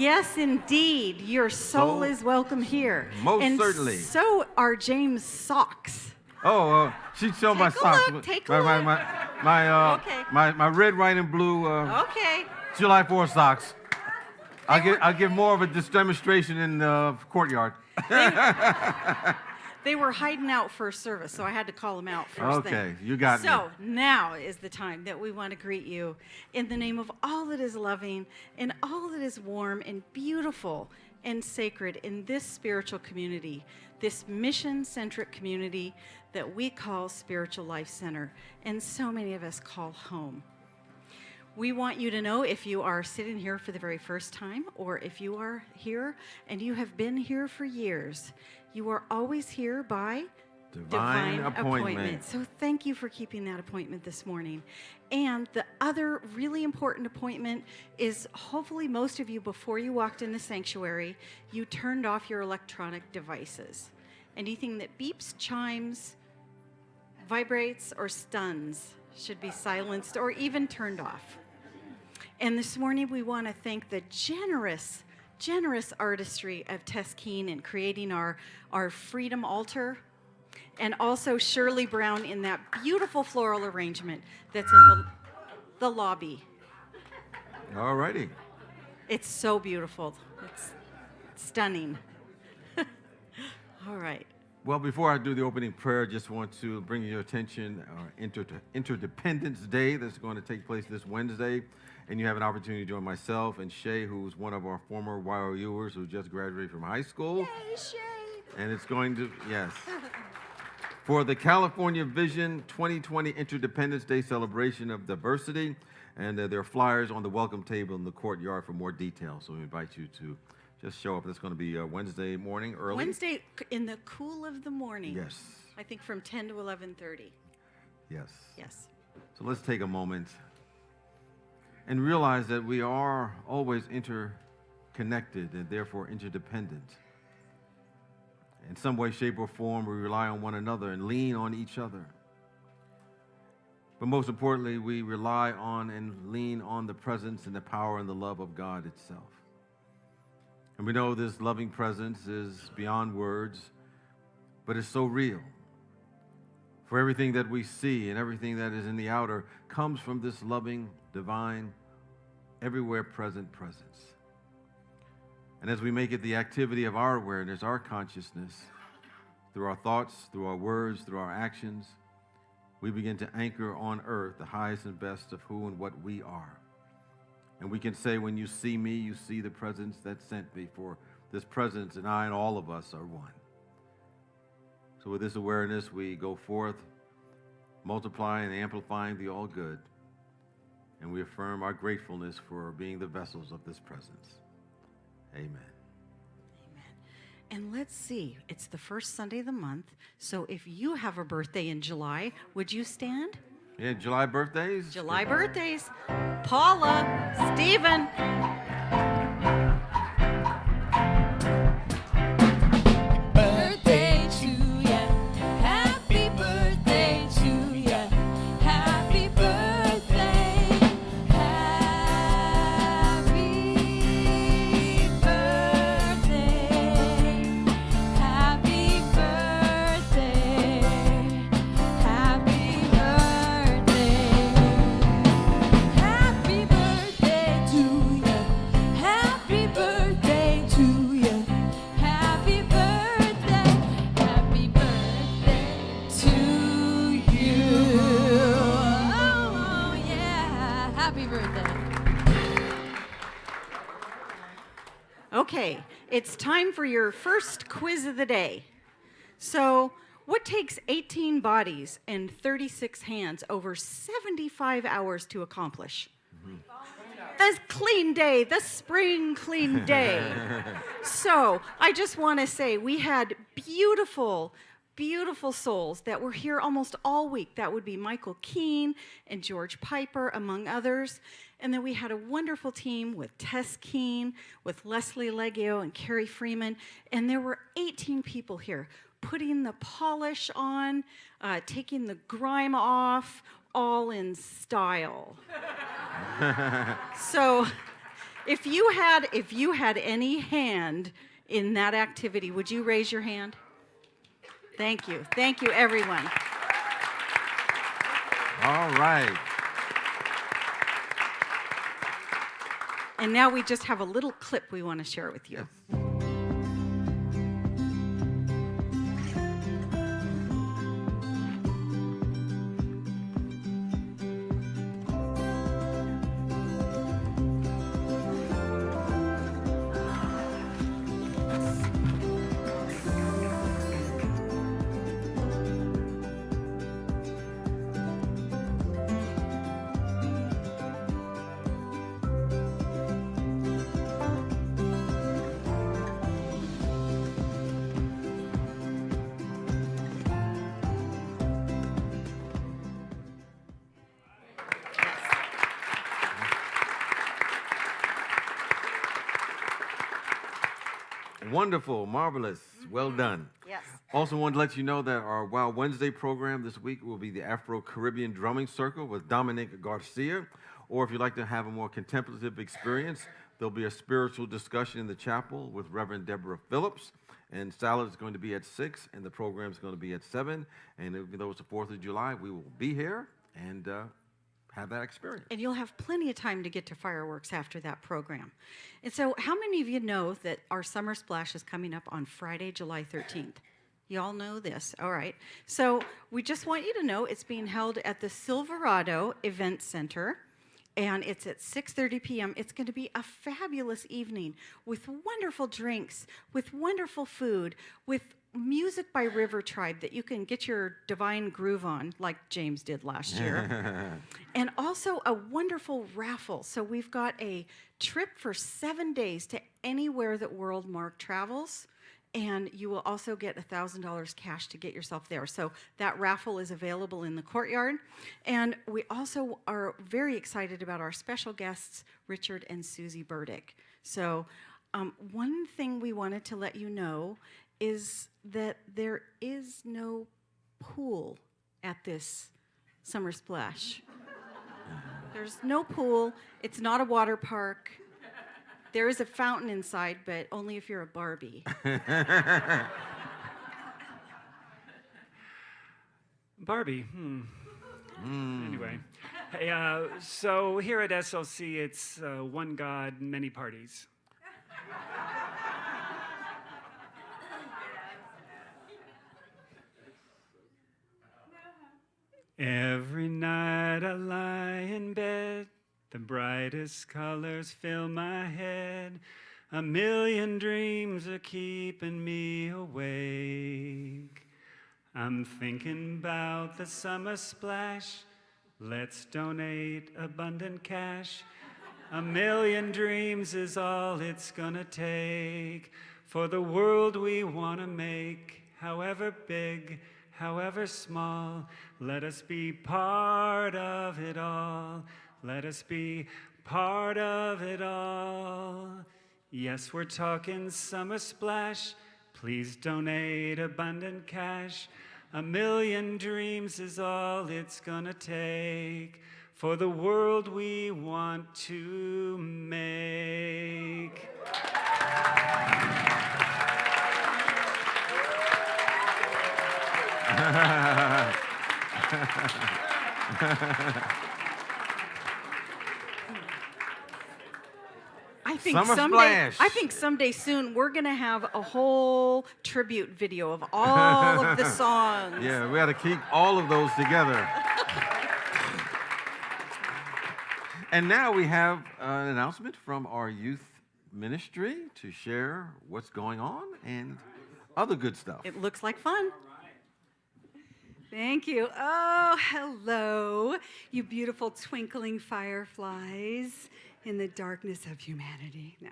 Yes, indeed. Your soul is welcome here. Most and certainly. So are James' socks. Oh, she showed my socks. Take a look. Okay. My red, white, and blue Okay. July 4th socks. I'll give more of a demonstration in the courtyard. They were hiding out for service, so I had to call them out first thing. Okay, you got me. So now is the time that we want to greet you in the name of all that is loving and all that is warm and beautiful and sacred in this spiritual community, this mission-centric community that we call Spiritual Life Center, and so many of us call home. We want you to know, if you are sitting here for the very first time, or if you are here and you have been here for years, you are always here by divine appointment. So thank you for keeping that appointment this morning. And the other really important appointment is, hopefully most of you, before you walked in the sanctuary, you turned off your electronic devices. Anything that beeps, chimes, vibrates, or stuns should be silenced or even turned off. And this morning we want to thank the generous artistry of Tess Keene in creating our Freedom Altar, and also Shirley Brown in that beautiful floral arrangement that's in the lobby. All righty. It's so beautiful. It's stunning. All right. Well, before I do the opening prayer, I just want to bring your attention our Interdependence Day that's going to take place this Wednesday. And you have an opportunity to join myself and Shay, who's one of our former YOUers who just graduated from high school. Yay, Shay! And it's going to, yes. For the California Vision 2020 Interdependence Day celebration of diversity. And there are flyers on the welcome table in the courtyard for more details. So we invite you to just show up. It's going to be Wednesday morning, early. Wednesday in the cool of the morning. Yes. I think from 10 to 11:30. Yes. Yes. So let's take a moment and realize that we are always interconnected and therefore interdependent. In some way, shape, or form, we rely on one another and lean on each other. But most importantly, we rely on and lean on the presence and the power and the love of God itself. And we know this loving presence is beyond words, but it's so real. For everything that we see and everything that is in the outer comes from this loving, divine, everywhere present presence. And as we make it the activity of our awareness, our consciousness, through our thoughts, through our words, through our actions, we begin to anchor on earth the highest and best of who and what we are. And we can say, when you see me, you see the presence that sent me, for this presence and I and all of us are one. So with this awareness, we go forth, multiplying and amplifying the all good. And we affirm our gratefulness for being the vessels of this presence. Amen. Amen. And let's see, it's the first Sunday of the month, so if you have a birthday in July, would you stand? Yeah, July birthdays. July birthdays. Paula, Stephen. Birthday to ya. Happy birthday to ya. Happy birthday. Happy birthday. Happy birthday. Happy birthday. Happy birthday to ya. Happy birthday to ya. Happy birthday. Happy birthday to you. Oh, yeah. Happy birthday. Okay, it's time for your first quiz of the day. So, what takes 18 bodies and 36 hands over 75 hours to accomplish? The clean day, the spring clean day. So, I just want to say we had beautiful souls that were here almost all week. That would be Michael Keene and George Piper, among others. And then we had a wonderful team with Tess Keene, with Leslie Leggio and Carrie Freeman. And there were 18 people here putting the polish on, taking the grime off, all in style. So If you had any hand in that activity, would you raise your hand? Thank you. Thank you, everyone. All right. And now we just have a little clip we want to share with you. Yes. Wonderful, marvelous, well done. Yes. Also want to let you know that our Wow Wednesday program this week will be the Afro-Caribbean Drumming Circle with Dominic Garcia. Or if you'd like to have a more contemplative experience, there'll be a spiritual discussion in the chapel with Reverend Deborah Phillips. And salad is going to be at 6, and the program is going to be at 7. And even though it's the 4th of July, we will be here and have that experience. And you'll have plenty of time to get to fireworks after that program. And so how many of you know that our Summer Splash is coming up on Friday, July 13th? You all know this. All right. So we just want you to know it's being held at the Silverado Event Center, and it's at 6:30 p.m. It's going to be a fabulous evening with wonderful drinks, with wonderful food, with music by River Tribe that you can get your divine groove on, like James did last year. And also a wonderful raffle. So we've got a trip for 7 days to anywhere that World Mark travels. And you will also get $1,000 cash to get yourself there. So that raffle is available in the courtyard. And we also are very excited about our special guests, Richard and Susie Burdick. So one thing we wanted to let you know is that there is no pool at this Summer Splash. There's no pool. It's not a water park. There is a fountain inside, but only if you're a Barbie. Barbie, Anyway, hey, so here at SLC, it's one God, many parties. Every night I lie in bed, the brightest colors fill my head. A million dreams are keeping me awake. I'm thinking about the summer splash. Let's donate abundant cash. A million dreams is all it's gonna take for the world we wanna make, however big, however small. Let us be part of it all. Let us be part of it all. Yes, we're talking summer splash. Please donate abundant cash. A million dreams is all it's gonna take for the world we want to make. I think someday soon we're going to have a whole tribute video of all of the songs. Yeah, we got to keep all of those together. And now we have an announcement from our youth ministry to share what's going on and other good stuff. It looks like fun. Thank you. Oh, hello, you beautiful twinkling fireflies in the darkness of humanity. No.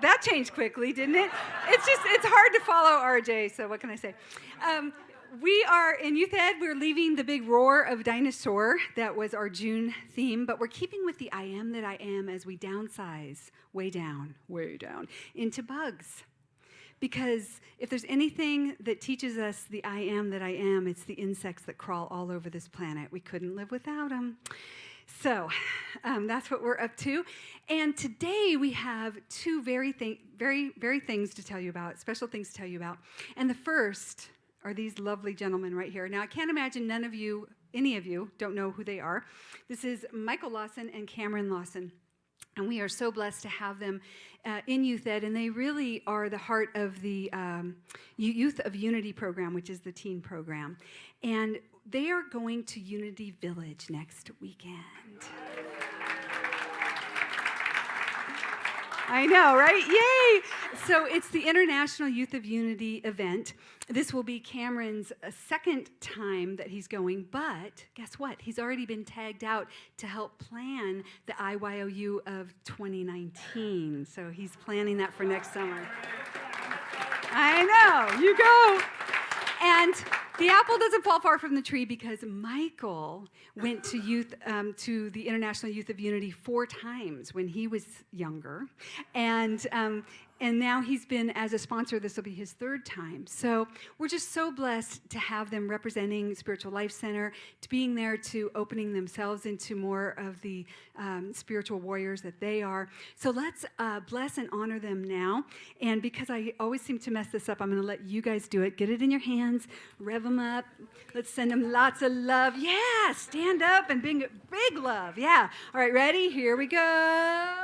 That changed quickly, didn't it? It's hard to follow RJ, so what can I say? We are in Youth Ed, we're leaving the big roar of dinosaur. That was our June theme, but we're keeping with the I am that I am as we downsize way down, into bugs. Because if there's anything that teaches us the I am that I am, it's the insects that crawl all over this planet. We couldn't live without them. So that's what we're up to. And today we have two very things to tell you about, special things to tell you about. And the first are these lovely gentlemen right here. Now, I can't imagine any of you don't know who they are. This is Michael Lawson and Cameron Lawson. And we are so blessed to have them in Youth Ed, and they really are the heart of the Youth of Unity program, which is the teen program. And they are going to Unity Village next weekend. I know, right? Yay! So it's the International Youth of Unity event. This will be Cameron's second time that he's going, but guess what? He's already been tagged out to help plan the IYOU of 2019. So he's planning that for next summer. I know, you go. And the apple doesn't fall far from the tree because Michael went to the International Youth of Unity 4 times when he was younger. And now he's been as a sponsor, this will be his 3rd time. So we're just so blessed to have them representing Spiritual Life Center, to being there, to opening themselves into more of the spiritual warriors that they are. So let's bless and honor them now. And because I always seem to mess this up, I'm going to let you guys do it. Get it in your hands, rev them up. Let's send them lots of love. Yeah, stand up and big love. Yeah. All right, ready? Here we go.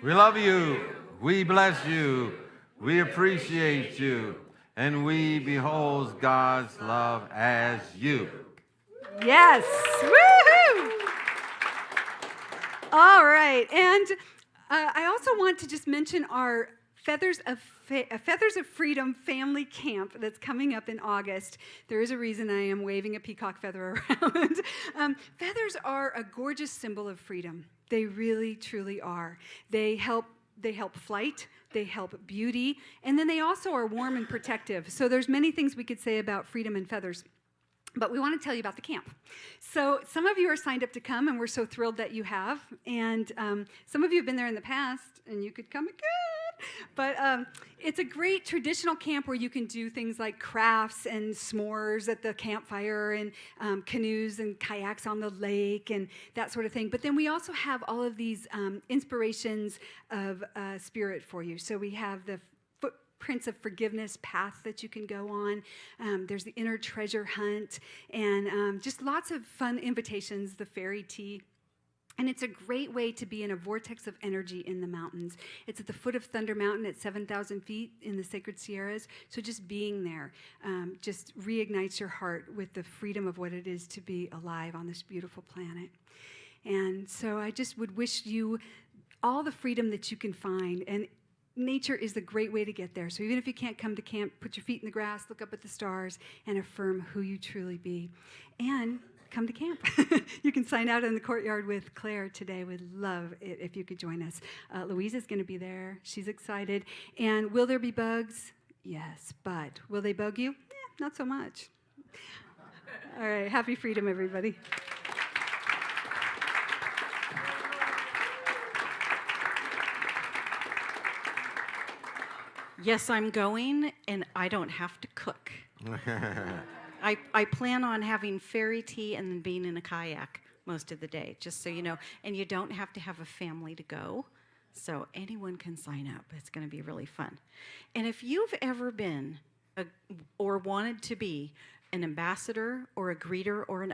We love you. We bless you. We appreciate you. And we behold God's love as you. Yes. Woohoo! All right. And I also want to just mention our Feathers of Freedom family camp that's coming up in August. There is a reason I am waving a peacock feather around. Feathers are a gorgeous symbol of freedom. They really, truly are. They help flight, they help beauty, and then they also are warm and protective. So there's many things we could say about freedom and feathers, but we want to tell you about the camp. So some of you are signed up to come, and we're so thrilled that you have, and some of you have been there in the past, and you could come again. But it's a great traditional camp where you can do things like crafts and s'mores at the campfire and canoes and kayaks on the lake and that sort of thing. But then we also have all of these inspirations of spirit for you. So we have the Footprints of Forgiveness path that you can go on. There's the Inner Treasure Hunt and just lots of fun invitations, the fairy tea. And it's a great way to be in a vortex of energy in the mountains. It's at the foot of Thunder Mountain at 7,000 feet in the Sacred Sierras. So just being there just reignites your heart with the freedom of what it is to be alive on this beautiful planet. And so I just would wish you all the freedom that you can find. And nature is the great way to get there. So even if you can't come to camp, put your feet in the grass, look up at the stars, and affirm who you truly be. And come to camp. You can sign out in the courtyard with Claire today. We'd love it if you could join us. Louise is going to be there. She's excited. And will there be bugs? Yes, but will they bug you? Not so much. All right, happy freedom, everybody. Yes, I'm going, and I don't have to cook. I plan on having fairy tea and then being in a kayak most of the day, just so you know. And you don't have to have a family to go, so anyone can sign up. It's going to be really fun. And if you've ever been or wanted to be an ambassador or a greeter or an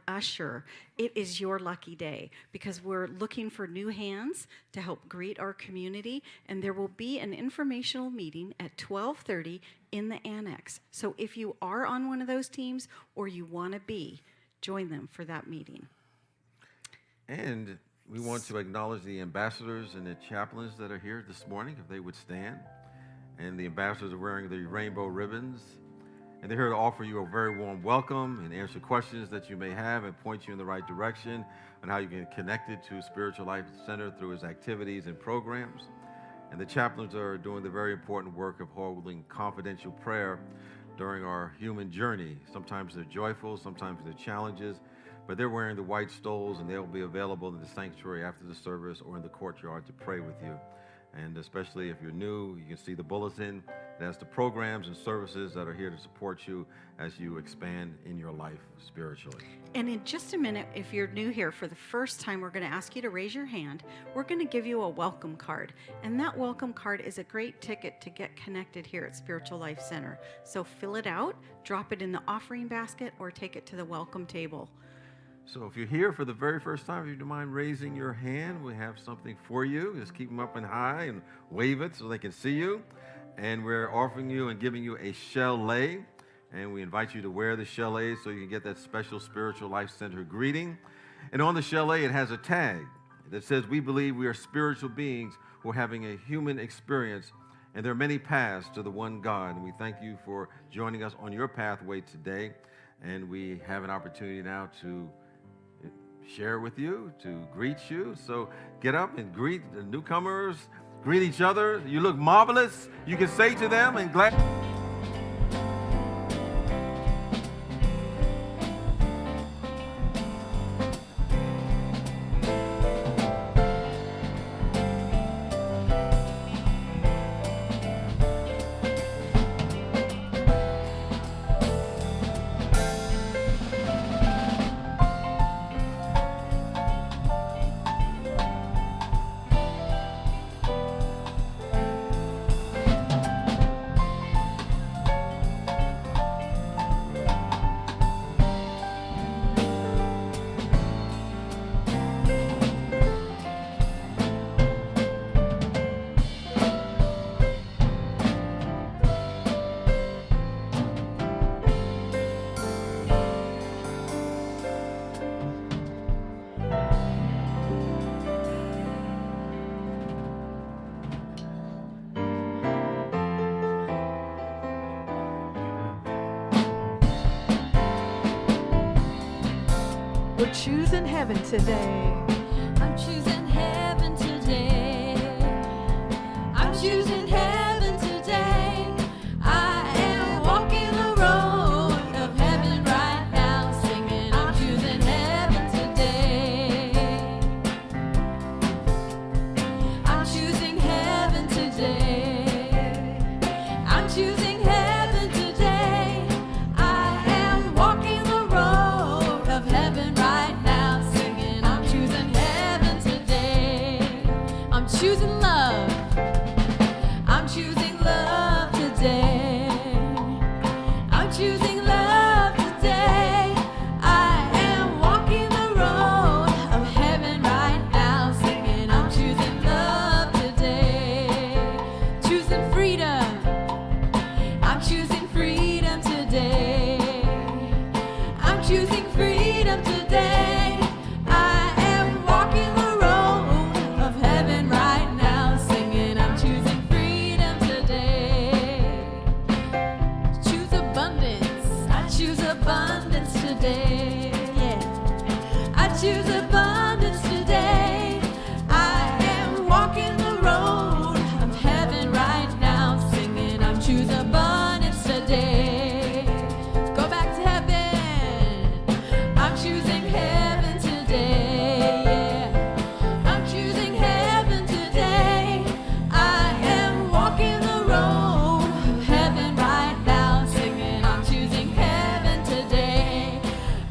usher, it is your lucky day because we're looking for new hands to help greet our community, and there will be an informational meeting at 12:30 in the annex. So if you are on one of those teams or you want to be, join them for that meeting. And we want to acknowledge the ambassadors and the chaplains that are here this morning, if they would stand. And the ambassadors are wearing the rainbow ribbons. And they're here to offer you a very warm welcome and answer questions that you may have and point you in the right direction on how you can get connected to Spiritual Life Center through its activities and programs. And the chaplains are doing the very important work of holding confidential prayer during our human journey. Sometimes they're joyful, sometimes they're challenges, but they're wearing the white stoles and they'll be available in the sanctuary after the service or in the courtyard to pray with you. And especially if you're new, you can see the bulletin It has the programs and services that are here to support you as you expand in your life spiritually. And in just a minute, if you're new here for the first time, we're going to ask you to raise your hand. We're going to give you a welcome card. And that welcome card is a great ticket to get connected here at Spiritual Life Center. So fill it out, drop it in the offering basket, or take it to the welcome table. So if you're here for the very first time, if you don't mind raising your hand, we have something for you. Just keep them up and high and wave it so they can see you. And we're offering you and giving you a chalet. And we invite you to wear the chalet so you can get that special Spiritual Life Center greeting. And on the chalet, it has a tag that says, "We believe we are spiritual beings who are having a human experience, and there are many paths to the one God." And we thank you for joining us on your pathway today. And we have an opportunity now to share with you, to greet you. So get up and greet the newcomers, greet each other. You look marvelous. You can say to them, and glad. We're choosing heaven today. I'm choosing heaven today. I'm choosing heaven today. I am walking the road of heaven right now, singing, I'm choosing heaven today. I'm choosing heaven today. I'm choosing heaven today. I am walking the road of heaven right now, singing, I'm choosing heaven today. I'm choosing love. I'm choosing love today. I'm choosing love today. I am walking the road of heaven right now, singing, I'm choosing love today. Choosing freedom. I'm choosing freedom today. I'm choosing freedom today. I am walking the road of heaven right now, singing, I'm choosing freedom today. Choose abundance. I choose abundance today. Yeah. I choose abundance today. I am walking the road of heaven right now, singing, I'm choosing abundance today. Go back to heaven. I'm choosing heaven today. Yeah. I'm choosing heaven today. I am walking the road of heaven right now, singing, I'm choosing heaven today.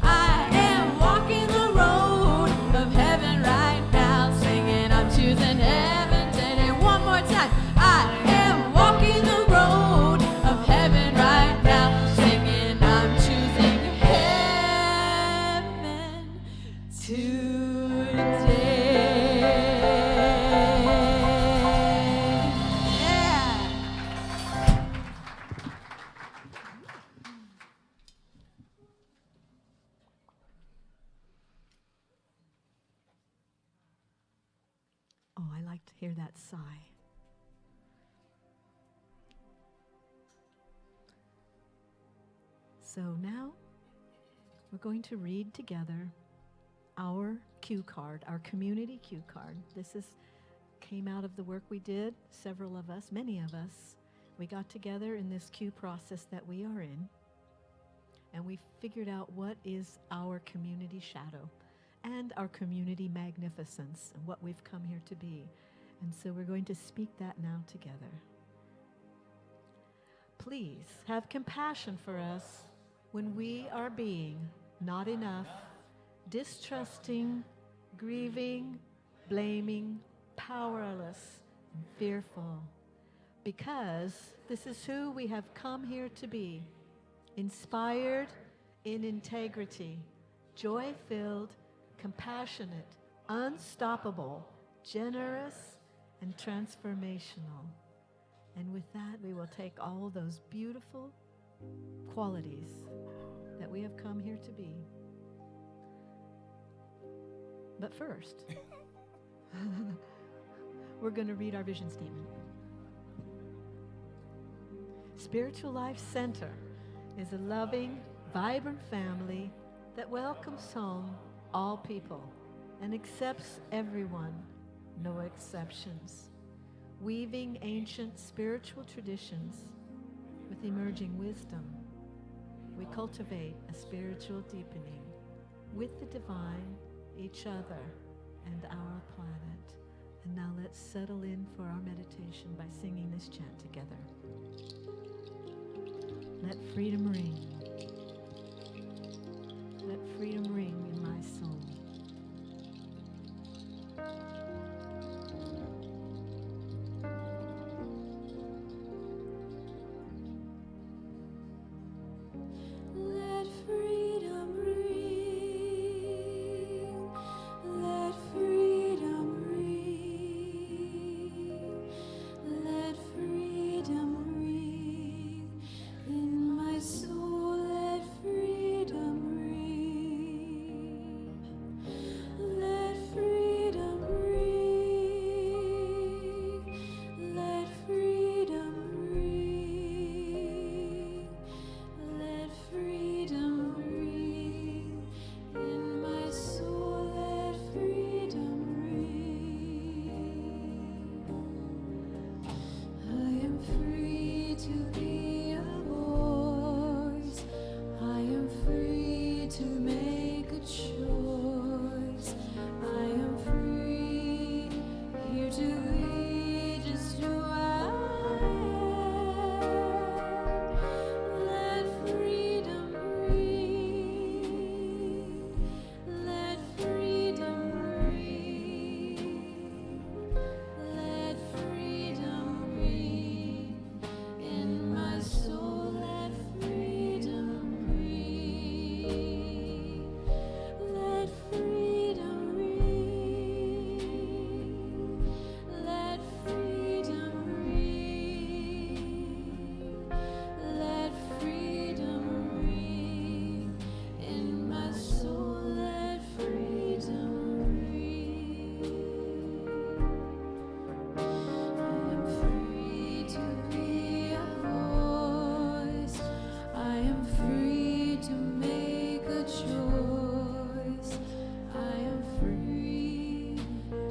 I am walking the road of heaven right now, singing, I'm choosing heaven today. One more time. I am walking the road of heaven right now, singing, I'm choosing heaven today. Yeah. Oh, I like to hear that sigh. So now we're going to read together our cue card, our community cue card. Came out of the work we did, several of us, many of us. We got together in this cue process that we are in, and we figured out what is our community shadow and our community magnificence and what we've come here to be. And so we're going to speak that now together. please have compassion for us when we are being not enough, distrusting, grieving, blaming, powerless, and fearful. Because this is who we have come here to be, inspired in integrity, joy-filled, compassionate, unstoppable, generous, and transformational. And with that, we will take all those beautiful qualities that we have come here to be. But first, we're going to read our vision statement. Spiritual Life Center is a loving, vibrant family that welcomes home all people and accepts everyone, no exceptions. Weaving ancient spiritual traditions with emerging wisdom, we cultivate a spiritual deepening with the divine, each other, and our planet. And now let's settle in for our meditation by singing this chant together. Let freedom ring. Let freedom ring in my soul. Let freedom ring. Let freedom ring. Let freedom ring in my soul. Let freedom ring. Let freedom ring. Let freedom ring. Let freedom ring in my soul. Let freedom ring. I am free to be a voice. I am free to make a choice. I am free here to be just who I am. Let freedom ring. Let freedom ring. Let freedom ring in my soul. Let freedom ring. Let freedom ring. Let freedom ring. Let freedom ring in my soul. Let freedom ring. I am free to be a voice. I am free to make a choice. I am free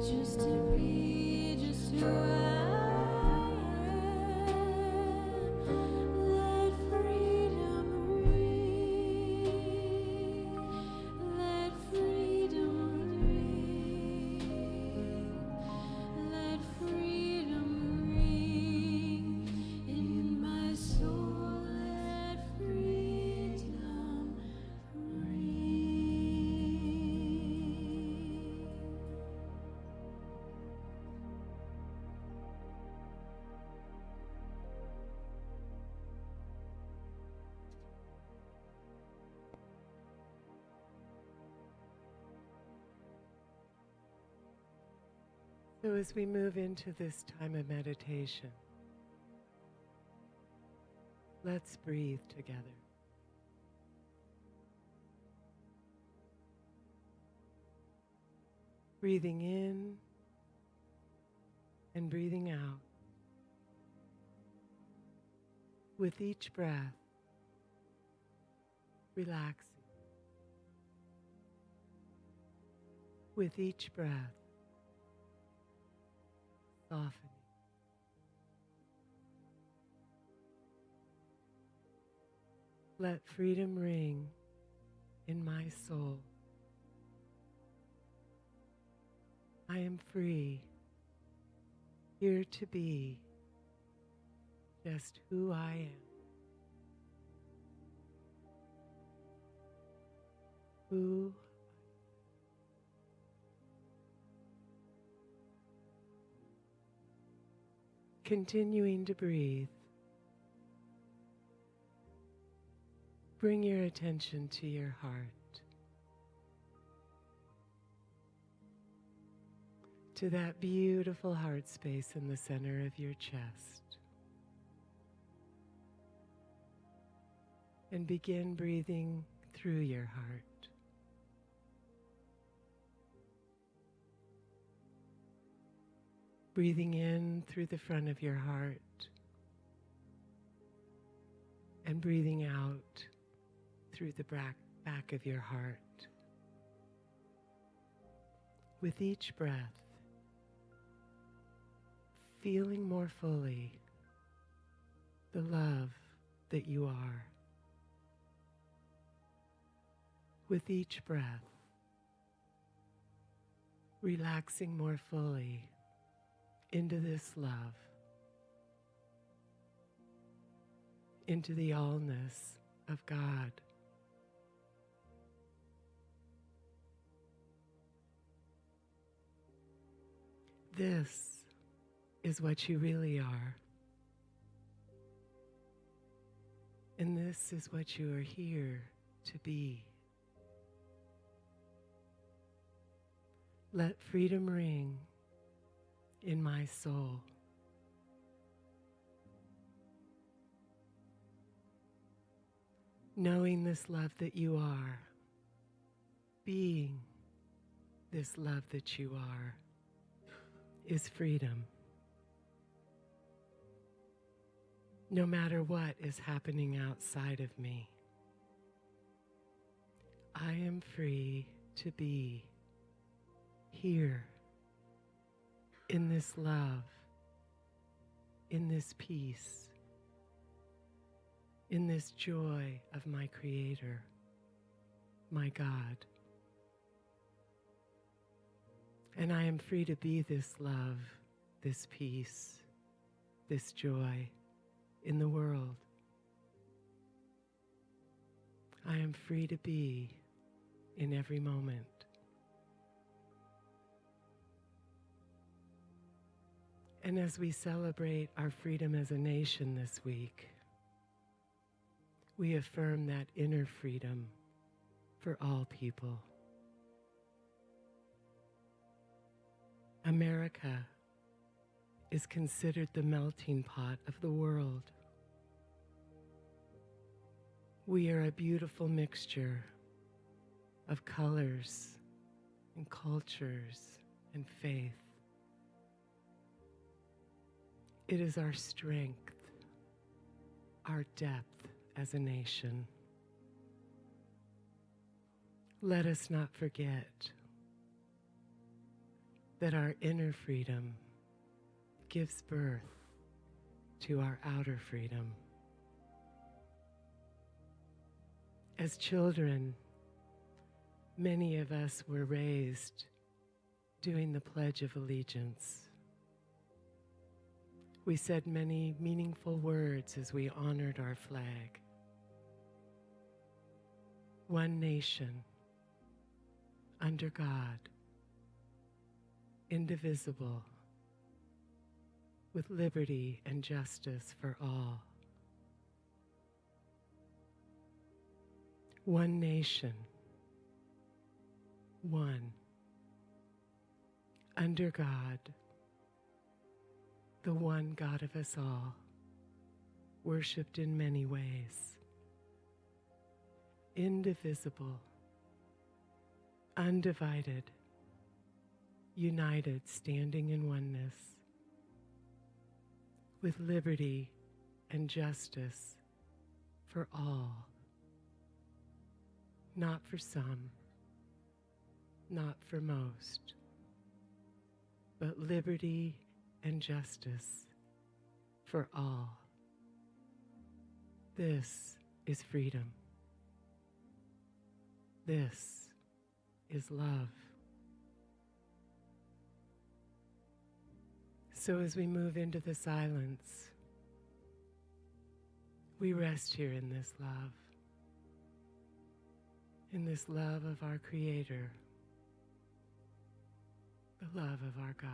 just to be just who I am. Let freedom ring. Let freedom ring. Let freedom ring in my soul. Let freedom ring. So as we move into this time of meditation, let's breathe together. Breathing in and breathing out. With each breath, relaxing. With each breath, softening. Let freedom ring in my soul. I am free, here to be just who I am. Who? Continuing to breathe. Bring your attention to your heart, to that beautiful heart space in the center of your chest. And begin breathing through your heart. Breathing in through the front of your heart and breathing out through the back of your heart. With each breath, feeling more fully the love that you are. With each breath, relaxing more fully into this love, into the allness of God. This is what you really are. And this is what you are here to be. Let freedom ring in my soul. Knowing this love that you are, being this love that you are, is freedom. No matter what is happening outside of me, I am free to be here in this love, in this peace, in this joy of my Creator, my God. And I am free to be this love, this peace, this joy in the world. I am free to be in every moment. And as we celebrate our freedom as a nation this week, we affirm that inner freedom for all people. America is considered the melting pot of the world. We are a beautiful mixture of colors and cultures and faith. It is our strength, our depth as a nation. Let us not forget that our inner freedom gives birth to our outer freedom. As children, many of us were raised doing the Pledge of Allegiance. We said many meaningful words as we honored our flag. One nation, under God, indivisible, with liberty and justice for all. One nation, one, under God, the one God of us all, worshipped in many ways. Indivisible, undivided, united, standing in oneness, with liberty and justice for all, not for some, not for most, but liberty and justice for all. This is freedom. This is love. So as we move into the silence, we rest here in this love. in this love of our Creator, the love of our God.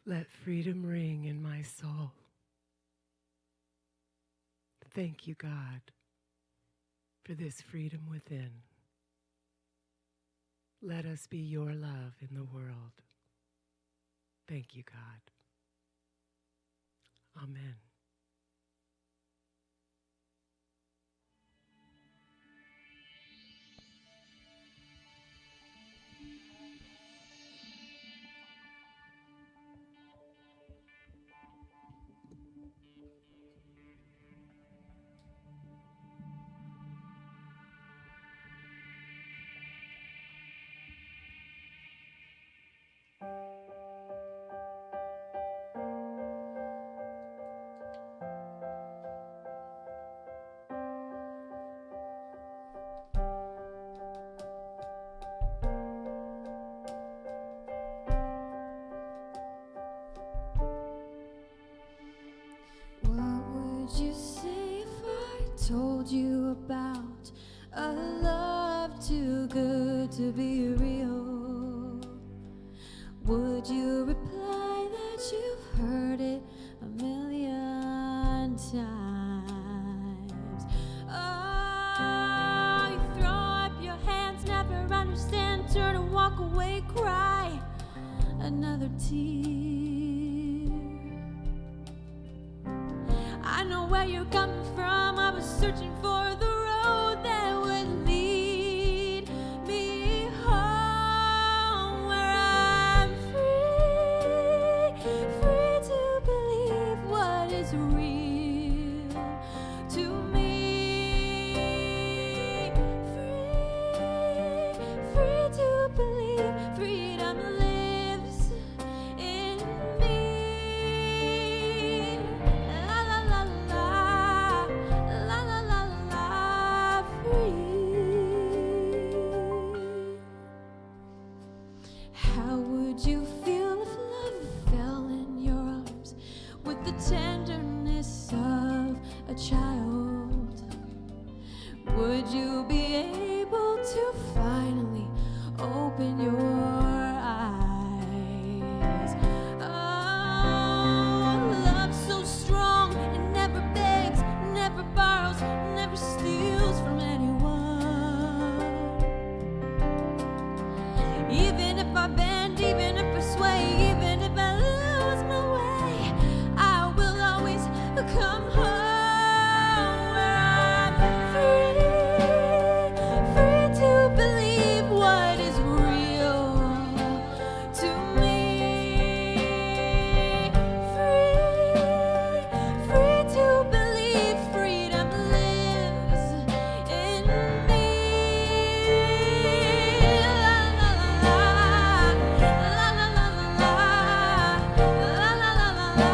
Let freedom ring in my soul. Thank you, God, for this freedom within. Let us be your love in the world. Thank you, God. Amen. What would you say if I told you about a love too good to be real? Would you reply that you've heard it a million times? Oh, you throw up your hands, never understand, turn and walk away, cry another tear. I know where you're coming from. I was searching for the road that would lead me home, where I'm free, free to believe what is real to me. Free, free to believe freedom lives in me. La la la la, la la la la, free. How would you feel if love fell in your arms with the tenderness of a child? Would you be able to finally open your eyes? Oh, love so strong, it never begs, never borrows, never steals from anyone. Even if I bend, even if I sway, even if I lose my way, I will always come home, where I'm free, free to believe what is real to me. Free, free to believe freedom lives in me. La la la la, la la la la, la la la la.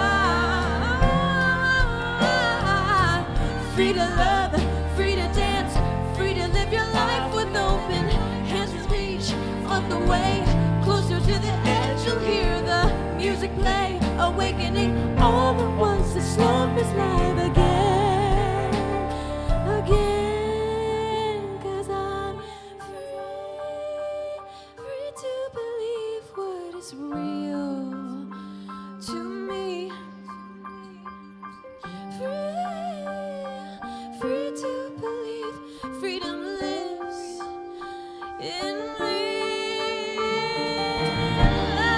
Free to love, free to dance, free to live your life with open hands and reach on the way closer to the edge. You'll hear the music play, awakening all the ones that slumber's live again, again. 'Cause I'm free, free to believe what is real to me. Free, free to believe freedom lives in me. La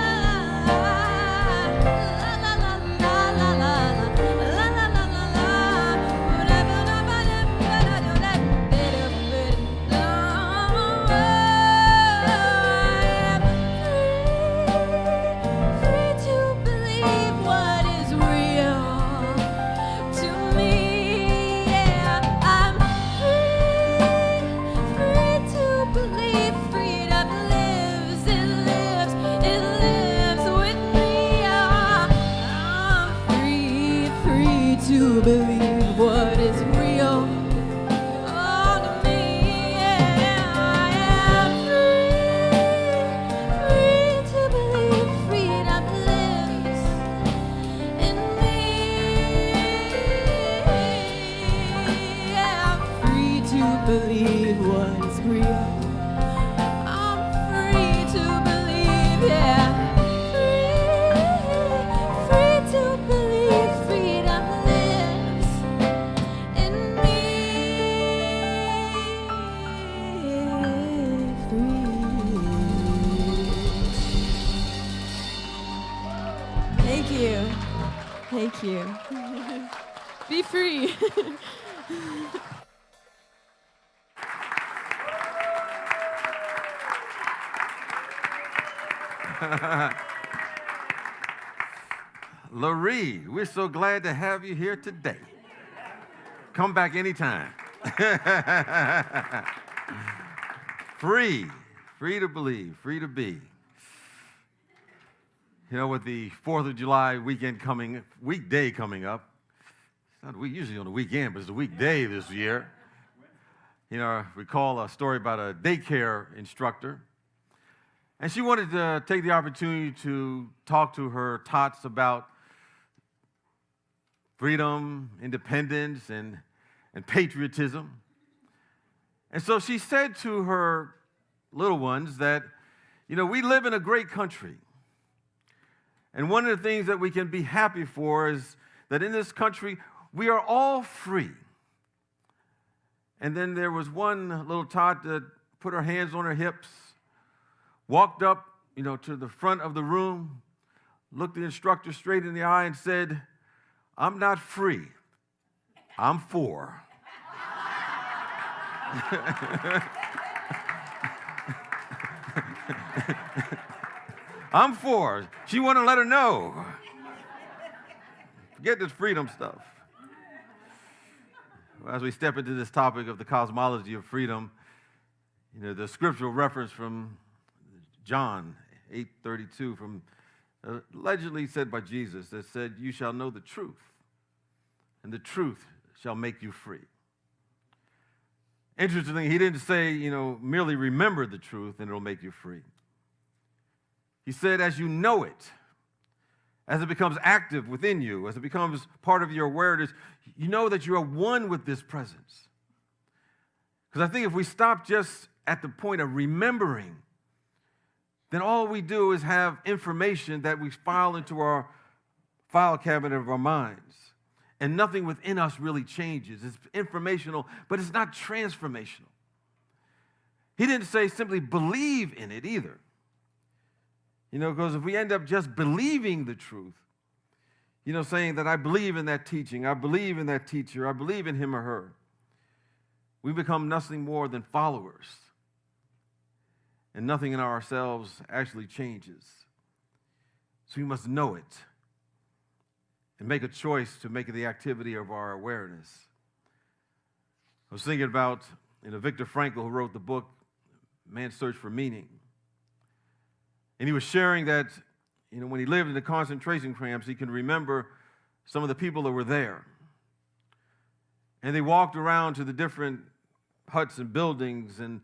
la la la la la la la la la la. Thank you. Be free. Laree, we're so glad to have you here today. Come back anytime. Free to believe, free to be. You know, with the 4th of July weekday coming up, it's not usually on the weekend, but it's a weekday this year. You know, I recall a story about a daycare instructor, and she wanted to take the opportunity to talk to her tots about freedom, independence, and patriotism. And so she said to her little ones that, you know, we live in a great country. And one of the things that we can be happy for is that in this country, we are all free. And then there was one little tot that put her hands on her hips, walked up, you know, to the front of the room, looked the instructor straight in the eye and said, "I'm not free, I'm for." I'm for. She wanted to let her know. Forget this freedom stuff. As we step into this topic of the cosmology of freedom, you know, the scriptural reference from John 8:32, from allegedly said by Jesus, that said, "You shall know the truth, and the truth shall make you free." Interestingly, he didn't say, you know, merely remember the truth and it'll make you free. He said, as you know it, as it becomes active within you, as it becomes part of your awareness, you know that you are one with this presence. Because I think if we stop just at the point of remembering, then all we do is have information that we file into our file cabinet of our minds. And nothing within us really changes. It's informational, but it's not transformational. He didn't say simply believe in it either. You know, because if we end up just believing the truth, you know, saying that I believe in that teaching, I believe in that teacher, I believe in him or her, we become nothing more than followers. And nothing in ourselves actually changes. So we must know it and make a choice to make it the activity of our awareness. I was thinking about, you know, Viktor Frankl, who wrote the book, Man's Search for Meaning. And he was sharing that, you know, when he lived in the concentration camps, he can remember some of the people that were there. And they walked around to the different huts and buildings, and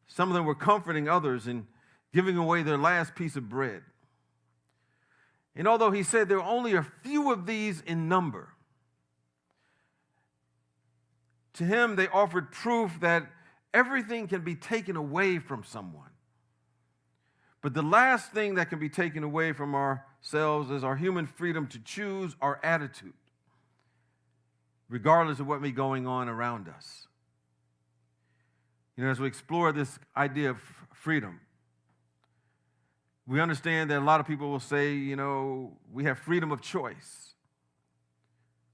some of them were comforting others and giving away their last piece of bread. And although he said there were only a few of these in number, to him they offered proof that everything can be taken away from someone. But the last thing that can be taken away from ourselves is our human freedom to choose our attitude, regardless of what may be going on around us. You know, as we explore this idea of freedom, we understand that a lot of people will say, you know, we have freedom of choice.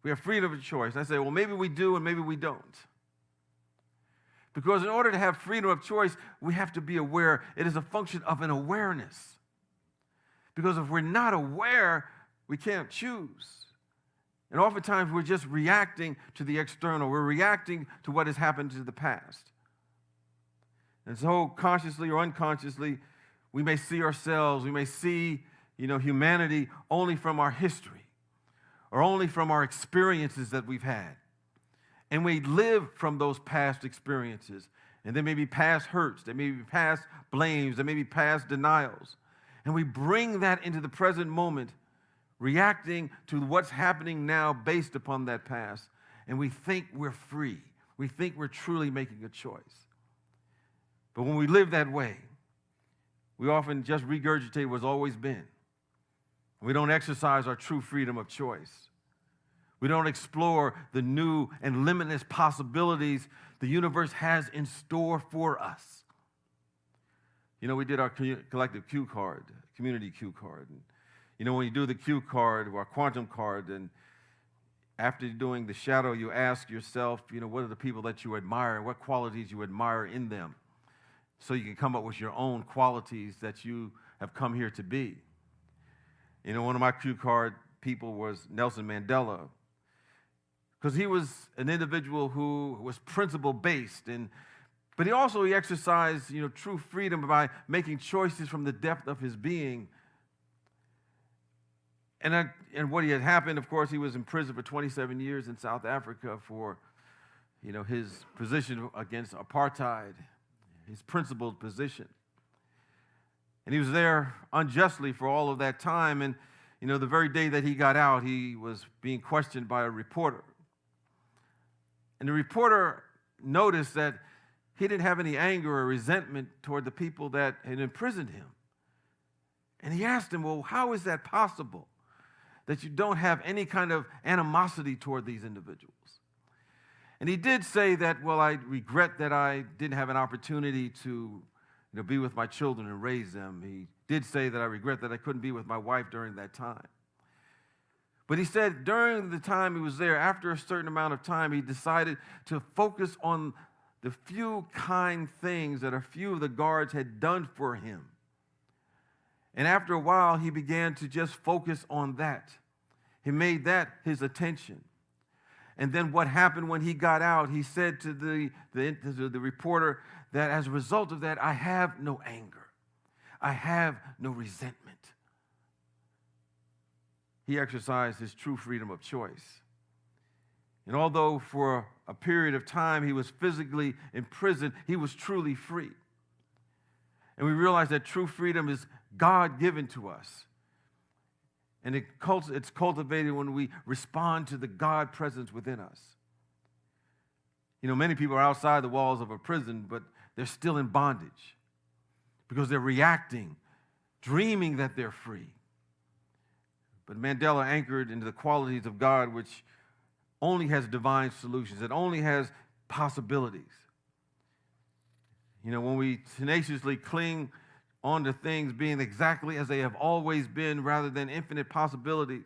We have freedom of choice. And I say, well, maybe we do and maybe we don't. Because in order to have freedom of choice, we have to be aware. It is a function of an awareness. Because if we're not aware, we can't choose. And oftentimes we're just reacting to the external. We're reacting to what has happened to the past. And so consciously or unconsciously, we may see ourselves, we may see, you know, humanity only from our history or only from our experiences that we've had. And we live from those past experiences. And there may be past hurts, there may be past blames, there may be past denials. And we bring that into the present moment, reacting to what's happening now based upon that past. And we think we're free. We think we're truly making a choice. But when we live that way, we often just regurgitate what's always been. We don't exercise our true freedom of choice. We don't explore the new and limitless possibilities the universe has in store for us. You know, we did our collective cue card, community cue card. And, You know, when you do the cue card or quantum card, and after doing the shadow, you ask yourself, you know, what are the people that you admire and what qualities you admire in them, so you can come up with your own qualities that you have come here to be. You know, one of my cue card people was Nelson Mandela, because he was an individual who was principle-based, but he exercised, you know, true freedom by making choices from the depth of his being. And what had happened, of course, he was in prison for 27 years in South Africa for, you know, his position against apartheid, his principled position. And he was there unjustly for all of that time. And, you know, the very day that he got out, he was being questioned by a reporter. And the reporter noticed that he didn't have any anger or resentment toward the people that had imprisoned him. And he asked him, well, how is that possible, that you don't have any kind of animosity toward these individuals? And he did say that, well, I regret that I didn't have an opportunity to, you know, be with my children and raise them. He did say that I regret that I couldn't be with my wife during that time. But he said during the time he was there, after a certain amount of time, he decided to focus on the few kind things that a few of the guards had done for him. And after a while, he began to just focus on that. He made that his attention. And then what happened when he got out, he said to the reporter that as a result of that, I have no anger. I have no resentment. He exercised his true freedom of choice. And although for a period of time he was physically imprisoned, he was truly free. And we realize that true freedom is God-given to us. And it's cultivated when we respond to the God presence within us. You know, many people are outside the walls of a prison, but they're still in bondage because they're reacting, dreaming that they're free. But Mandela anchored into the qualities of God, which only has divine solutions. It only has possibilities. You know, when we tenaciously cling onto things being exactly as they have always been rather than infinite possibilities,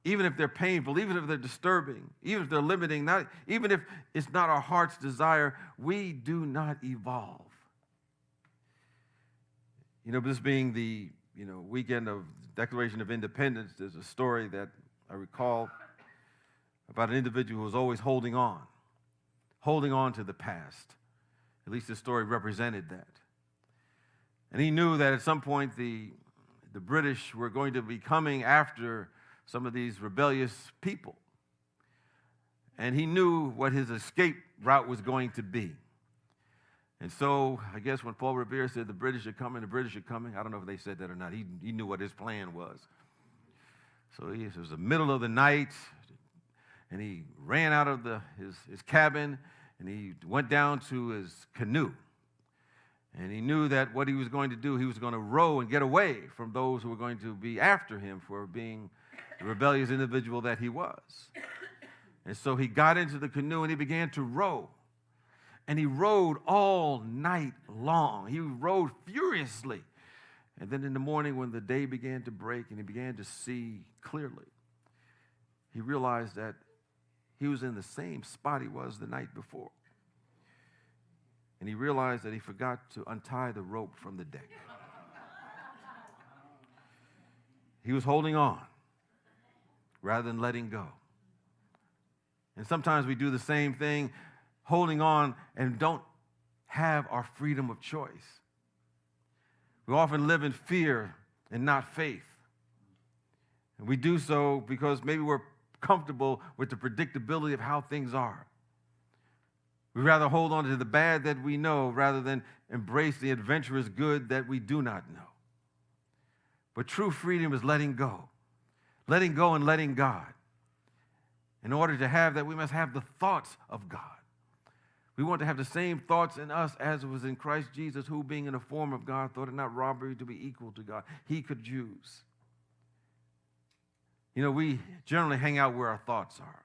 even if they're painful, even if they're disturbing, even if they're limiting, even if it's not our heart's desire, we do not evolve. You know, this being the, you know, weekend of Declaration of Independence, there's a story that I recall about an individual who was always holding on to the past. At least the story represented that. And he knew that at some point the British were going to be coming after some of these rebellious people. And he knew what his escape route was going to be. And so I guess when Paul Revere said the British are coming, I don't know if they said that or not. He knew what his plan was. So it was the middle of the night, and he ran out of his cabin, and he went down to his canoe. And he knew that what he was going to do, he was going to row and get away from those who were going to be after him for being the rebellious individual that he was. And so he got into the canoe and he began to row. And he rowed all night long. He rowed furiously. And then in the morning when the day began to break and he began to see clearly, he realized that he was in the same spot he was the night before. And he realized that he forgot to untie the rope from the deck. He was holding on rather than letting go. And sometimes we do the same thing, holding on and don't have our freedom of choice. We often live in fear and not faith. And we do so because maybe we're comfortable with the predictability of how things are. We'd rather hold on to the bad that we know rather than embrace the adventurous good that we do not know. But true freedom is letting go and letting God. In order to have that, we must have the thoughts of God. We want to have the same thoughts in us as was in Christ Jesus, who being in the form of God thought it not robbery to be equal to God. He could choose. You know, we generally hang out where our thoughts are,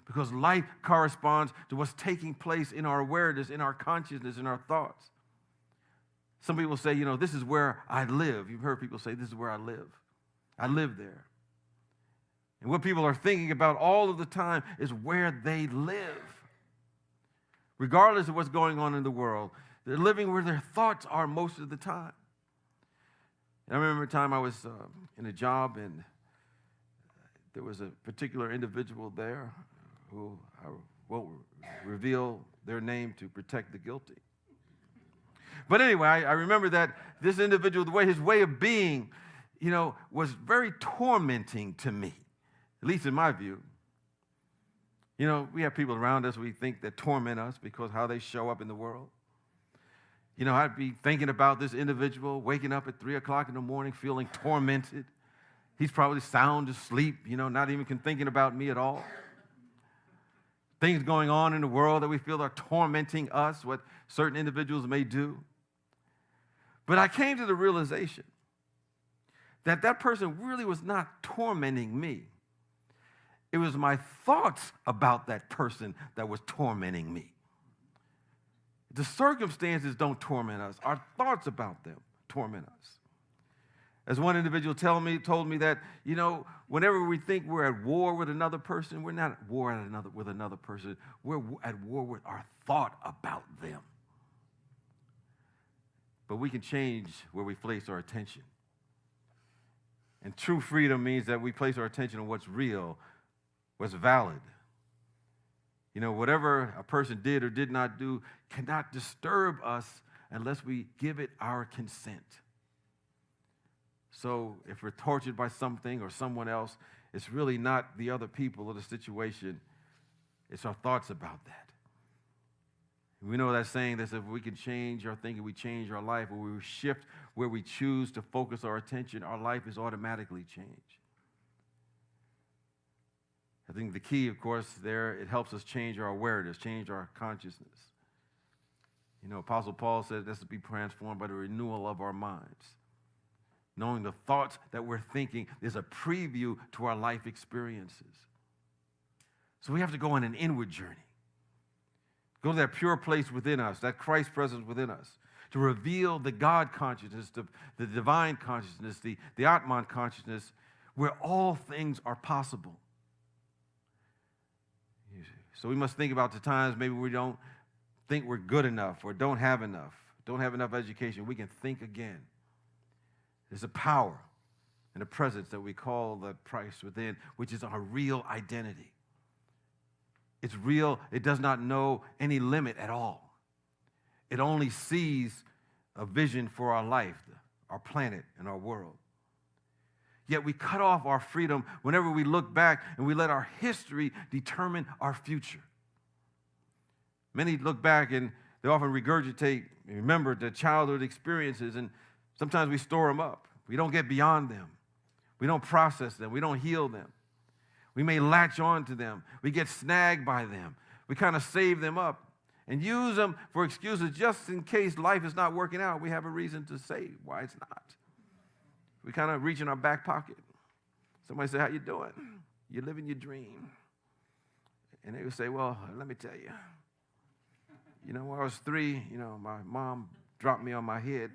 because life corresponds to what's taking place in our awareness, in our consciousness, in our thoughts. Some people say, this is where I live. You've heard people say, this is where I live. I live there. And what people are thinking about all of the time is where they live. Regardless of what's going on in the world, they're living where their thoughts are most of the time. And I remember a time I was in a job, and there was a particular individual there who I won't reveal their name to protect the guilty. But anyway, I remember that this individual, his way of being, was very tormenting to me, at least in my view. We have people around us we think that torment us because how they show up in the world. I'd be thinking about this individual, waking up at 3 o'clock in the morning, feeling tormented. He's probably sound asleep, not even thinking about me at all. Things going on in the world that we feel are tormenting us, what certain individuals may do. But I came to the realization that that person really was not tormenting me. It was my thoughts about that person that was tormenting me. The circumstances don't torment us. Our thoughts about them torment us. As one individual told me that, whenever we think we're at war with another person, we're not at war with another person. We're at war with our thought about them. But we can change where we place our attention. And true freedom means that we place our attention on what's real, what's valid. Whatever a person did or did not do cannot disturb us unless we give it our consent. So if we're tortured by something or someone else, it's really not the other people or the situation. It's our thoughts about that. We know that saying that if we can change our thinking, we change our life, or we shift where we choose to focus our attention, our life is automatically changed. I think the key, of course, it helps us change our awareness, change our consciousness. Apostle Paul said that's to be transformed by the renewal of our minds. Knowing the thoughts that we're thinking is a preview to our life experiences. So we have to go on an inward journey. Go to that pure place within us, that Christ presence within us, to reveal the God consciousness, the divine consciousness, the Atman consciousness, where all things are possible. So we must think about the times maybe we don't think we're good enough or don't have enough education. We can think again. There's a power and a presence that we call the Christ within, which is our real identity. It's real. It does not know any limit at all. It only sees a vision for our life, our planet, and our world. Yet we cut off our freedom whenever we look back and we let our history determine our future. Many look back and they often regurgitate, remember their childhood experiences, and sometimes we store them up. We don't get beyond them. We don't process them. We don't heal them. We may latch on to them. We get snagged by them. We kind of save them up and use them for excuses just in case life is not working out. We have a reason to say why it's not. We kind of reach in our back pocket. Somebody say, how you doing? You're living your dream. And they would say, well, let me tell you. When I was 3, my mom dropped me on my head.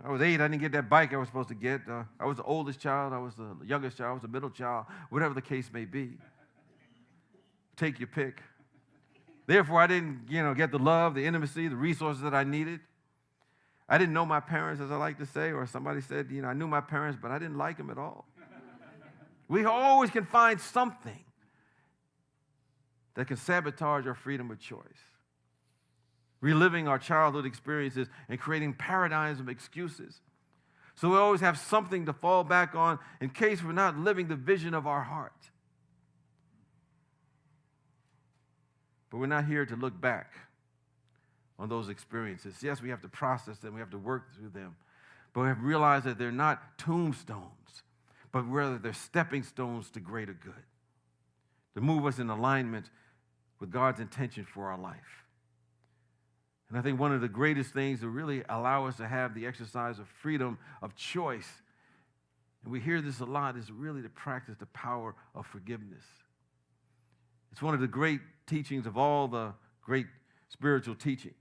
I was 8, I didn't get that bike I was supposed to get. I was the oldest child, I was the youngest child, I was the middle child, whatever the case may be. Take your pick. Therefore, I didn't, get the love, the intimacy, the resources that I needed. I didn't know my parents, as I like to say, or somebody said, I knew my parents, but I didn't like them at all. We always can find something that can sabotage our freedom of choice. Reliving our childhood experiences and creating paradigms of excuses. So we always have something to fall back on in case we're not living the vision of our heart. But we're not here to look back on those experiences. Yes, we have to process them, we have to work through them. But we have to realize that they're not tombstones, but rather they're stepping stones to greater good, to move us in alignment with God's intention for our life. And I think one of the greatest things to really allow us to have the exercise of freedom of choice, and we hear this a lot, is really to practice the power of forgiveness. It's one of the great teachings of all the great spiritual teachings.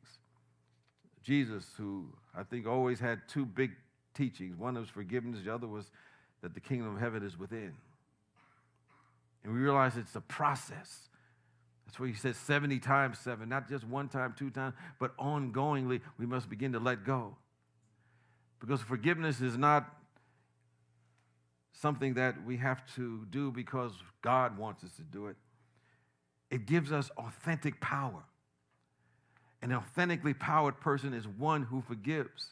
Jesus, who I think always had two big teachings. One was forgiveness, the other was that the kingdom of heaven is within. And we realize it's a process. That's why he said 70 times 7, not just one time, 2 times, but ongoingly we must begin to let go. Because forgiveness is not something that we have to do because God wants us to do it. It gives us authentic power. An authentically powered person is one who forgives.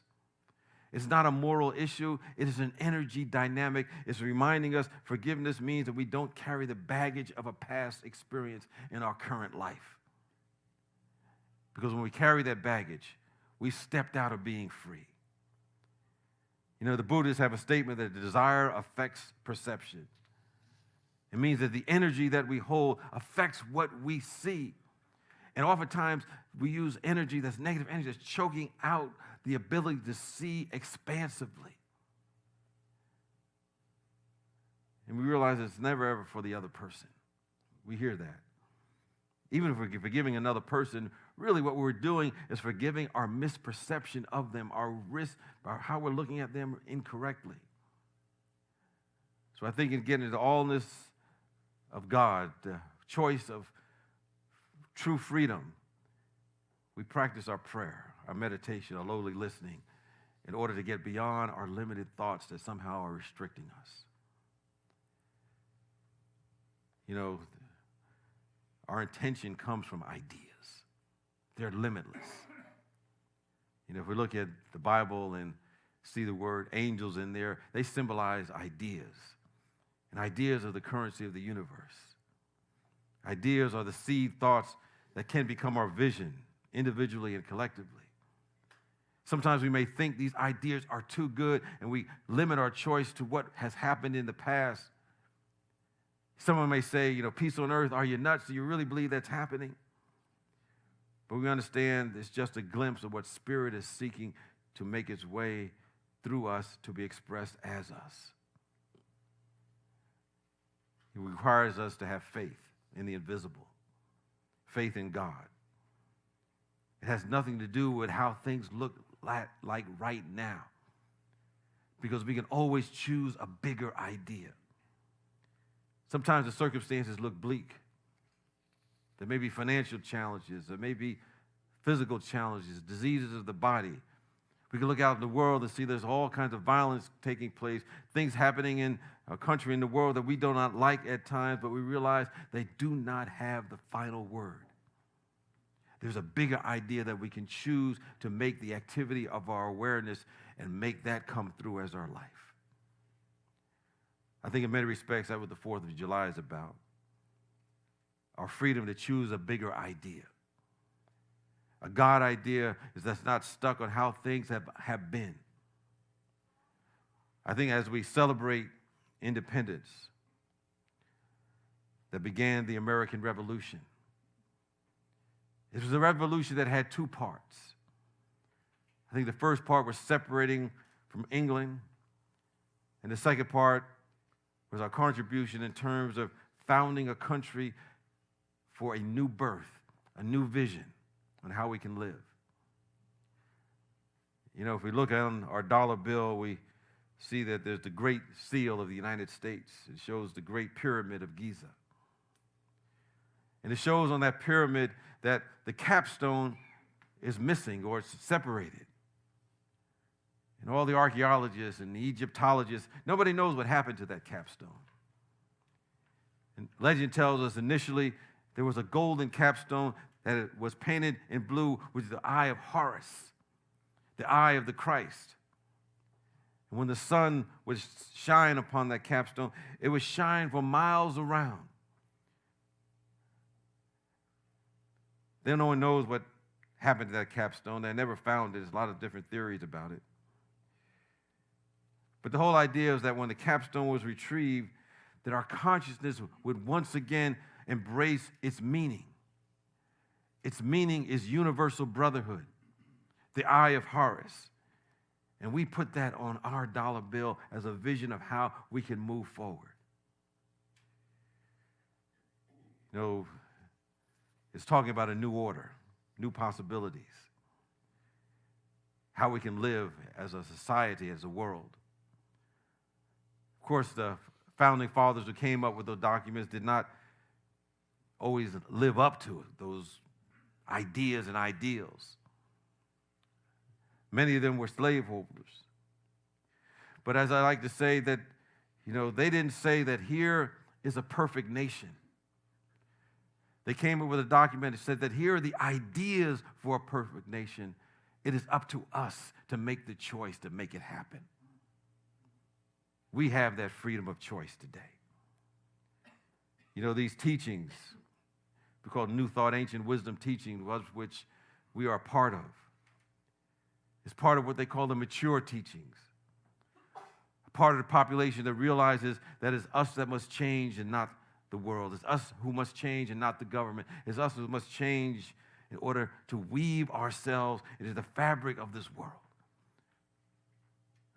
It's not a moral issue. It is an energy dynamic. It's reminding us forgiveness means that we don't carry the baggage of a past experience in our current life. Because when we carry that baggage, we stepped out of being free. You know, the Buddhists have a statement that desire affects perception. It means that the energy that we hold affects what we see. And oftentimes, we use energy that's negative energy that's choking out the ability to see expansively. And we realize it's never, ever for the other person. We hear that. Even if we're forgiving another person, really what we're doing is forgiving our misperception of them, our risk, how we're looking at them incorrectly. So I think in getting into the allness of God, the choice of true freedom, we practice our prayer, our meditation, our lowly listening, in order to get beyond our limited thoughts that somehow are restricting us. You know, our intention comes from ideas. They're limitless. You know, if we look at the Bible and see the word angels in there, they symbolize ideas. And ideas are the currency of the universe. Ideas are the seed thoughts that can become our vision, individually and collectively. Sometimes we may think these ideas are too good and we limit our choice to what has happened in the past. Someone may say, you know, peace on earth, are you nuts? Do you really believe that's happening? But we understand it's just a glimpse of what Spirit is seeking to make its way through us to be expressed as us. It requires us to have faith in the invisible, faith in God. It has nothing to do with how things look like right now, because we can always choose a bigger idea. Sometimes the circumstances look bleak. There may be financial challenges. There may be physical challenges, diseases of the body. We can look out in the world and see there's all kinds of violence taking place, things happening in our country, in the world that we do not like at times, but we realize they do not have the final word. There's a bigger idea that we can choose to make the activity of our awareness and make that come through as our life. I think in many respects, that's what the 4th of July is about. Our freedom to choose a bigger idea. A God idea is that's not stuck on how things have been. I think as we celebrate independence that began the American Revolution, it was a revolution that had 2 parts. I think the first part was separating from England, and the second part was our contribution in terms of founding a country for a new birth, a new vision on how we can live. You know, if we look on our dollar bill, we see that there's the Great Seal of the United States. It shows the Great Pyramid of Giza. And it shows on that pyramid that the capstone is missing or it's separated. And all the archaeologists and the Egyptologists, nobody knows what happened to that capstone. And legend tells us initially there was a golden capstone that it was painted in blue, which is the eye of Horus, the eye of the Christ. And when the sun would shine upon that capstone, it would shine for miles around. Then no one knows what happened to that capstone. They never found it. There's a lot of different theories about it. But the whole idea is that when the capstone was retrieved, that our consciousness would once again embrace its meaning. Its meaning is universal brotherhood, the eye of Horus. And we put that on our dollar bill as a vision of how we can move forward. You know, it's talking about a new order, new possibilities. how we can live as a society, as a world. Of course, the founding fathers who came up with those documents did not always live up to those ideas and ideals. Many of them were slaveholders. But as I like to say that, they didn't say that here is a perfect nation. They came up with a document that said that here are the ideas for a perfect nation. It is up to us to make the choice to make it happen. We have that freedom of choice today. These teachings, we call New Thought, Ancient Wisdom teaching, which we are a part of. It's part of what they call the mature teachings. A part of the population that realizes that it's us that must change and not the world. It's us who must change and not the government. It's us who must change in order to weave ourselves into the fabric of this world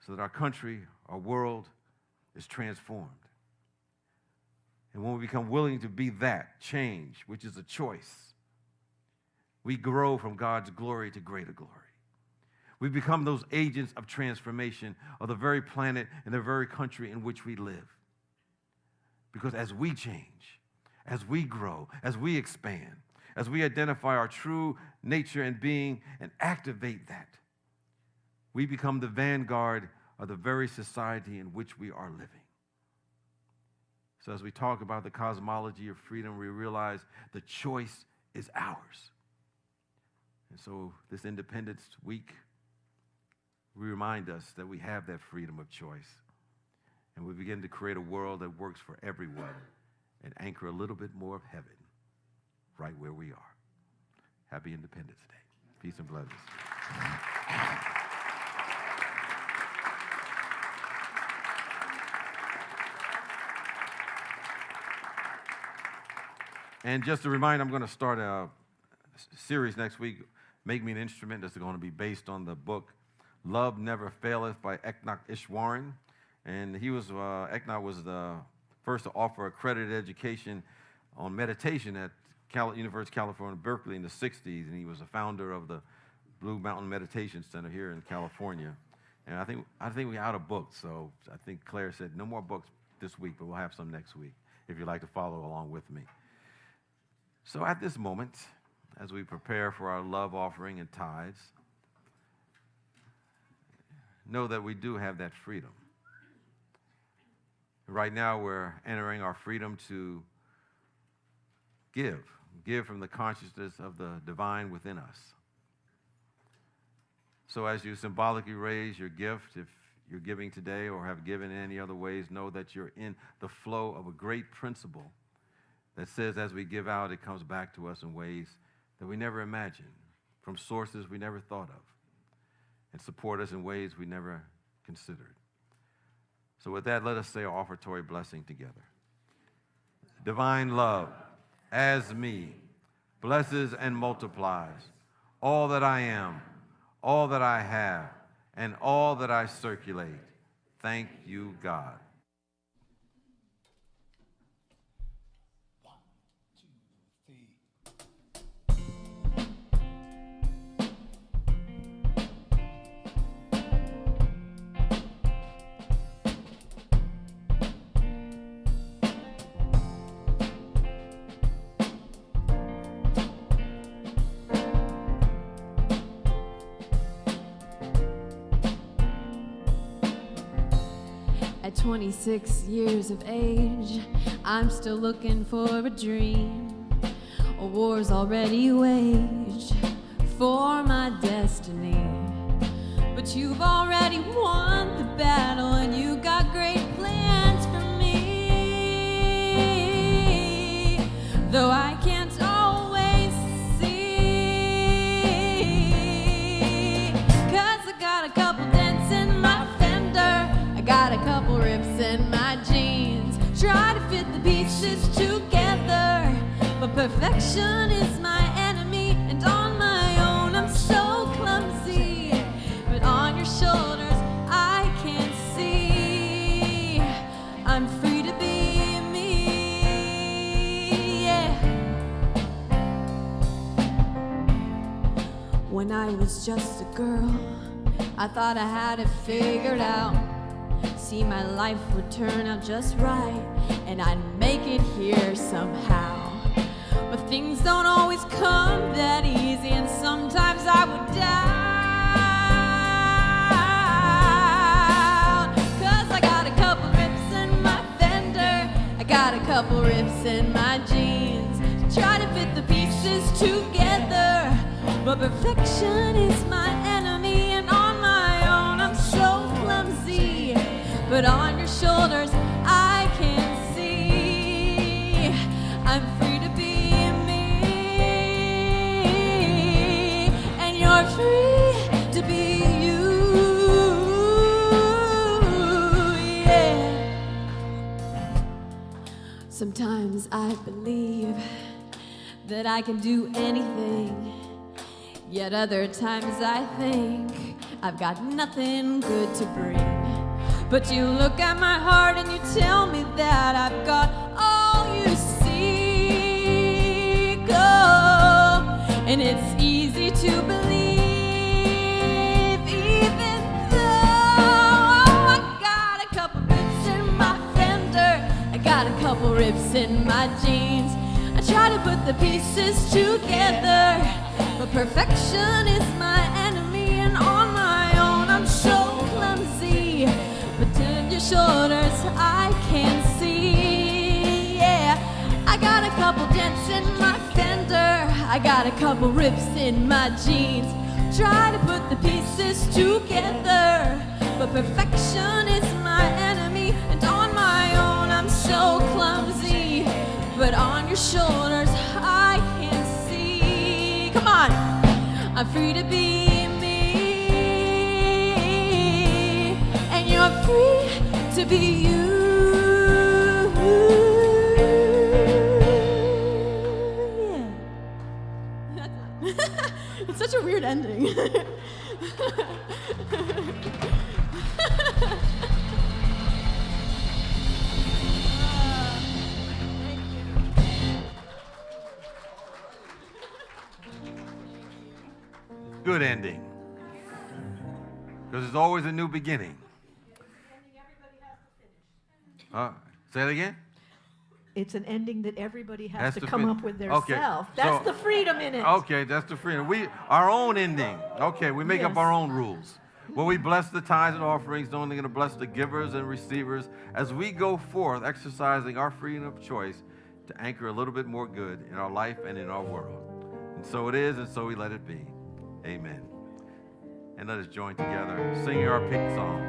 so that our country, our world is transformed. And when we become willing to be that change, which is a choice, we grow from God's glory to greater glory. We become those agents of transformation of the very planet and the very country in which we live. Because as we change, as we grow, as we expand, as we identify our true nature and being and activate that, we become the vanguard of the very society in which we are living. So as we talk about the cosmology of freedom, we realize the choice is ours. And so this Independence Week, we remind us that we have that freedom of choice. And we begin to create a world that works for everyone and anchor a little bit more of heaven right where we are. Happy Independence Day. Peace and blessings. And just a reminder, I'm going to start a series next week, Make Me an Instrument, that's going to be based on the book Love Never Faileth by Enoch Ishwaran. And Enoch was the first to offer accredited education on meditation at University of California, Berkeley in the 60s, and he was a founder of the Blue Mountain Meditation Center here in California. And I think we're out of books, so I think Claire said no more books this week, but we'll have some next week if you'd like to follow along with me. So at this moment, as we prepare for our love offering and tithes, know that we do have that freedom. Right now, we're entering our freedom to give from the consciousness of the divine within us. So as you symbolically raise your gift, if you're giving today or have given in any other ways, know that you're in the flow of a great principle that says as we give out, it comes back to us in ways that we never imagined, from sources we never thought of, and support us in ways we never considered. So with that, let us say our offertory blessing together. Divine love, as me, blesses and multiplies all that I am, all that I have, and all that I circulate. Thank you, God. At 26 years of age, I'm still looking for a dream. A war's already waged for my destiny. But you've already won the battle and you got great plans for me. Though I can't always see, 'cause I got a couple dents in my fender, I got a couple rips in my jeans. Try to fit the pieces together, but perfection is my enemy, and on my own I'm so clumsy. But on your shoulders I can see I'm free to be me, yeah. When I was just a girl, I thought I had it figured out. See, my life would turn out just right, and I'd make it here somehow. But things don't always come that easy, and sometimes I would doubt. 'Cause I got a couple rips in my fender, I got a couple rips in my jeans. Try to fit the pieces together, but perfection is my enemy, and on my own I'm so clumsy. But on your shoulders I can see I'm free to be me, and you're free to be you. Yeah. Sometimes I believe that I can do anything, yet other times I think I've got nothing good to bring. But you look at my heart and you tell me that I've got all you seek. Oh, and it's easy to believe, even though I got a couple rips in my fender, I got a couple rips in my jeans. I try to put the pieces together, but perfection is my enemy, and on my own I'm so clumsy. But turn your shoulders, I can see. Yeah, I got a couple dents in my fender, I got a couple rips in my jeans. Try to put the pieces together, but perfection is my enemy, and on my own I'm so clumsy. But on your shoulders I can see. Come on, I'm free to be me, and you're free to be you. Yeah. It's such a weird ending. Good ending. Because there's always a new beginning. Say it again? It's an ending that everybody has Has to to come fin- up with Okay, themselves. That's so- the freedom in it. Okay, that's the freedom. Our own ending. Okay, we make up Yes. our own rules. Well, we bless the tithes and offerings, knowing they're going to bless the givers and receivers as we go forth, exercising our freedom of choice to anchor a little bit more good in our life and in our world. And so it is, and so we let it be. Amen. And let us join together, singing our pink song.